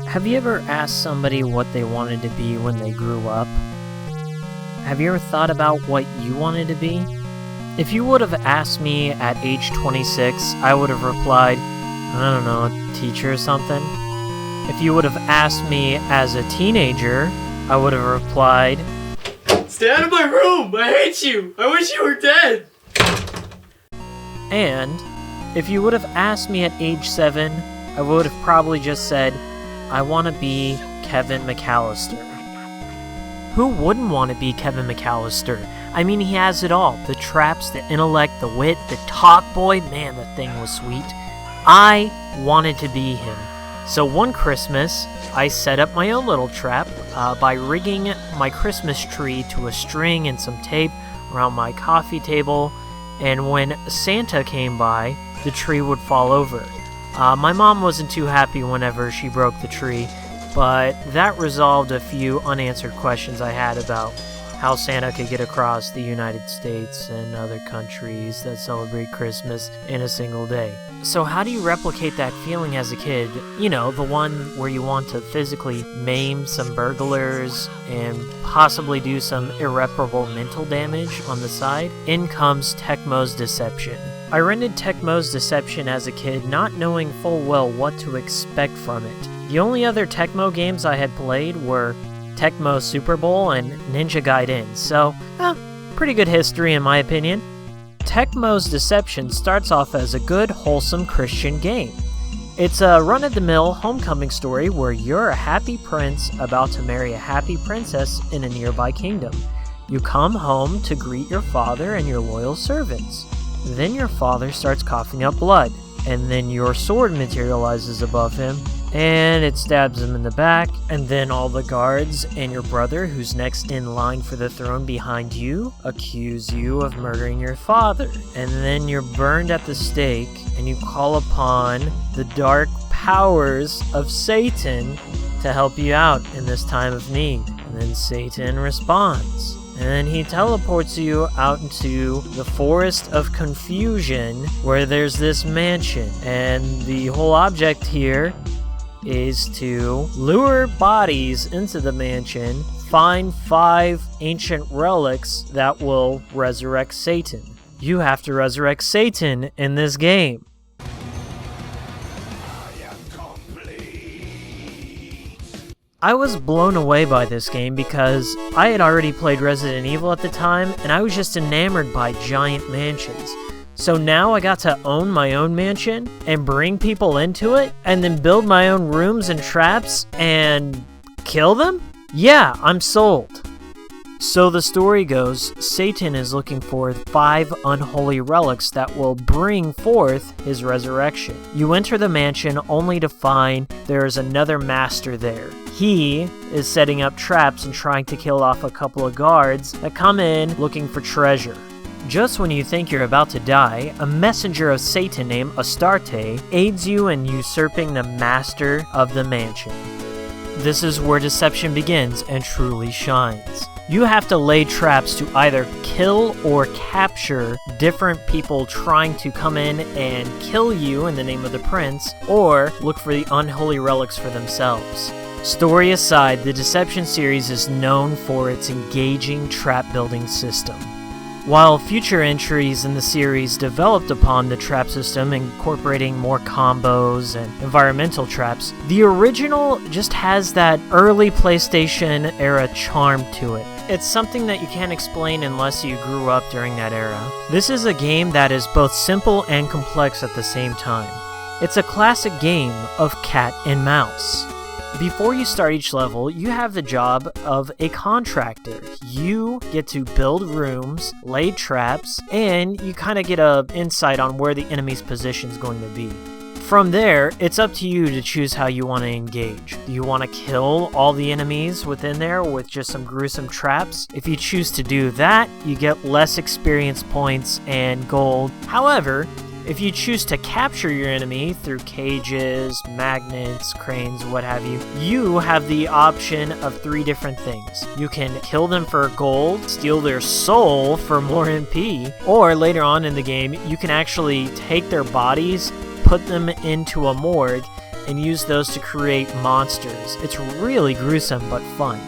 Have you ever asked somebody what they wanted to be when they grew up? Have you ever thought about what you wanted to be? If you would have asked me at age 26, I would have replied, I don't know, a teacher or something. If you would have asked me as a teenager, I would have replied, Stay out of my room! I hate you! I wish you were dead! And if you would have asked me at age 7, I would have probably just said, I want to be Kevin McAllister. Who wouldn't want to be Kevin McAllister? I mean, he has it all. The traps, the intellect, the wit, the talk boy. Man, that thing was sweet. I wanted to be him. So one Christmas, I set up my own little trap by rigging my Christmas tree to a string and some tape around my coffee table. And when Santa came by, the tree would fall over. My mom wasn't too happy whenever she broke the tree, but that resolved a few unanswered questions I had about how Santa could get across the United States and other countries that celebrate Christmas in a single day. So how do you replicate that feeling as a kid? You know, the one where you want to physically maim some burglars and possibly do some irreparable mental damage on the side? In comes Tecmo's Deception. I rented Tecmo's Deception as a kid, not knowing full well what to expect from it. The only other Tecmo games I had played were Tecmo Super Bowl and Ninja Gaiden, so, pretty good history in my opinion. Tecmo's Deception starts off as a good, wholesome Christian game. It's a run-of-the-mill homecoming story where you're a happy prince about to marry a happy princess in a nearby kingdom. You come home to greet your father and your loyal servants. Then your father starts coughing up blood, and then your sword materializes above him, and it stabs him in the back, and then all the guards and your brother, who's next in line for the throne behind you, accuse you of murdering your father. And then you're burned at the stake, and you call upon the dark powers of Satan to help you out in this time of need. And then Satan responds. And then he teleports you out into the Forest of Confusion, where there's this mansion. And the whole object here is to lure bodies into the mansion, find 5 ancient relics that will resurrect Satan. You have to resurrect Satan in this game. I was blown away by this game because I had already played Resident Evil at the time, and I was just enamored by giant mansions. So now I got to own my own mansion and bring people into it and then build my own rooms and traps and kill them? Yeah, I'm sold. So the story goes, Satan is looking for 5 unholy relics that will bring forth his resurrection. You enter the mansion only to find there is another master there. He is setting up traps and trying to kill off a couple of guards that come in looking for treasure. Just when you think you're about to die, a messenger of Satan named Astarte aids you in usurping the master of the mansion. This is where deception begins and truly shines. You have to lay traps to either kill or capture different people trying to come in and kill you in the name of the prince, or look for the unholy relics for themselves. Story aside, the Deception series is known for its engaging trap building system. While future entries in the series developed upon the trap system, incorporating more combos and environmental traps, the original just has that early PlayStation era charm to it. It's something that you can't explain unless you grew up during that era. This is a game that is both simple and complex at the same time. It's a classic game of cat and mouse. Before you start each level, you have the job of a contractor. You get to build rooms, lay traps, and you kind of get an insight on where the enemy's position is going to be. From there, it's up to you to choose how you want to engage. Do you want to kill all the enemies within there with just some gruesome traps? If you choose to do that, you get less experience points and gold. However, if you choose to capture your enemy through cages, magnets, cranes, what have you, you have the option of 3 different things. You can kill them for gold, steal their soul for more MP, or later on in the game, you can actually take their bodies, put them into a morgue, and use those to create monsters. It's really gruesome but fun.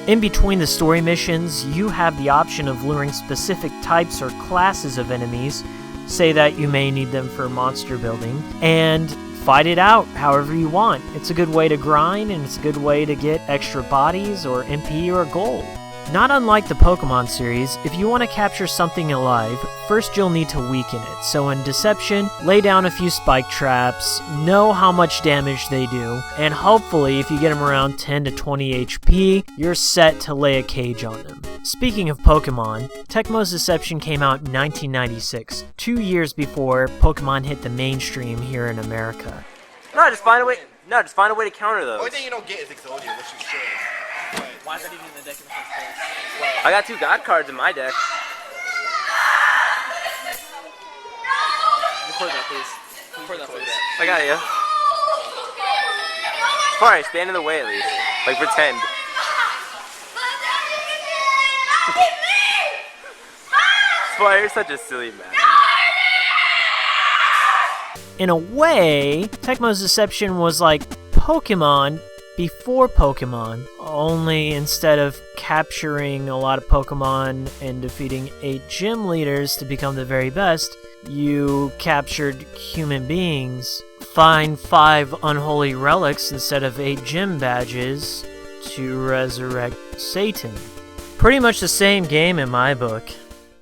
In between the story missions, you have the option of luring specific types or classes of enemies, say that you may need them for monster building, and fight it out however you want. It's a good way to grind, and it's a good way to get extra bodies or MP or gold. Not unlike the Pokemon series, if you want to capture something alive, first you'll need to weaken it. So in Deception, lay down a few spike traps, know how much damage they do, and hopefully if you get them around 10 to 20 HP, you're set to lay a cage on them. Speaking of Pokemon, Tecmo's Deception came out in 1996, 2 years before Pokemon hit the mainstream here in America. No, just find a way to counter those. The only thing you don't get is Exodia, which is true. Why is that even in the deck in the first place? I got 2 God cards in my deck. Record that, please. Record that, please. I got you. Sorry, stand in the way at least. Like pretend. Spire, you're such a silly man. In a way, Tecmo's Deception was like Pokemon before Pokemon, only instead of capturing a lot of Pokemon and defeating 8 gym leaders to become the very best, you captured human beings, find 5 unholy relics instead of 8 gym badges to resurrect Satan. Pretty much the same game in my book.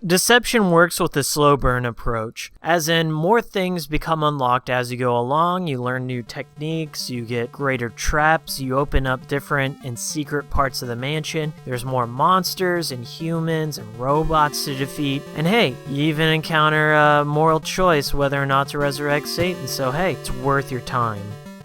Deception works with the slow burn approach, as in more things become unlocked as you go along, you learn new techniques, you get greater traps, you open up different and secret parts of the mansion, there's more monsters and humans and robots to defeat, and hey, you even encounter a moral choice whether or not to resurrect Satan, so hey, it's worth your time.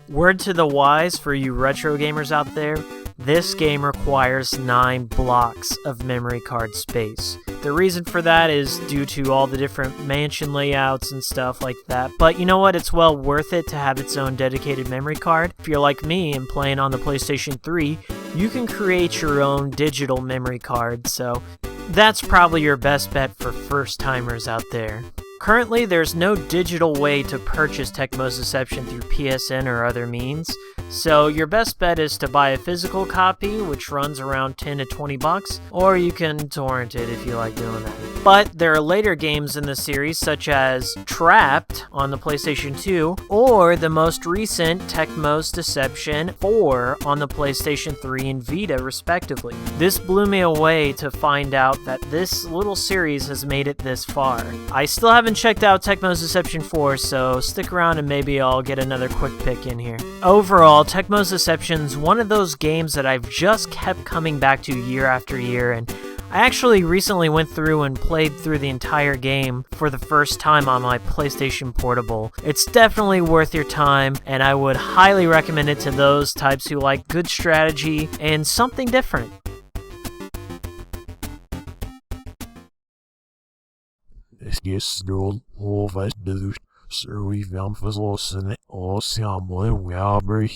Word to the wise for you retro gamers out there, this game requires 9 blocks of memory card space. The reason for that is due to all the different mansion layouts and stuff like that, but you know what, it's well worth it to have its own dedicated memory card. If you're like me and playing on the PlayStation 3, you can create your own digital memory card, so that's probably your best bet for first timers out there. Currently, there's no digital way to purchase Tecmo's Deception through PSN or other means, so your best bet is to buy a physical copy, which runs around 10 to 20 bucks, or you can torrent it if you like doing that. But there are later games in the series, such as Trapped on the PlayStation 2, or the most recent Tecmo's Deception 4 on the PlayStation 3 and Vita, respectively. This blew me away to find out that this little series has made it this far. I still haven't checked out Tecmo's Deception 4, so stick around and maybe I'll get another quick pick in here. Overall, Tecmo's Deception's one of those games that I've just kept coming back to year after year, and I actually recently went through and played through the entire game for the first time on my PlayStation Portable. It's definitely worth your time, and I would highly recommend it to those types who like good strategy and something different. Es gestern was du, so wie wir am Versorgen, aus Jammer, wir haben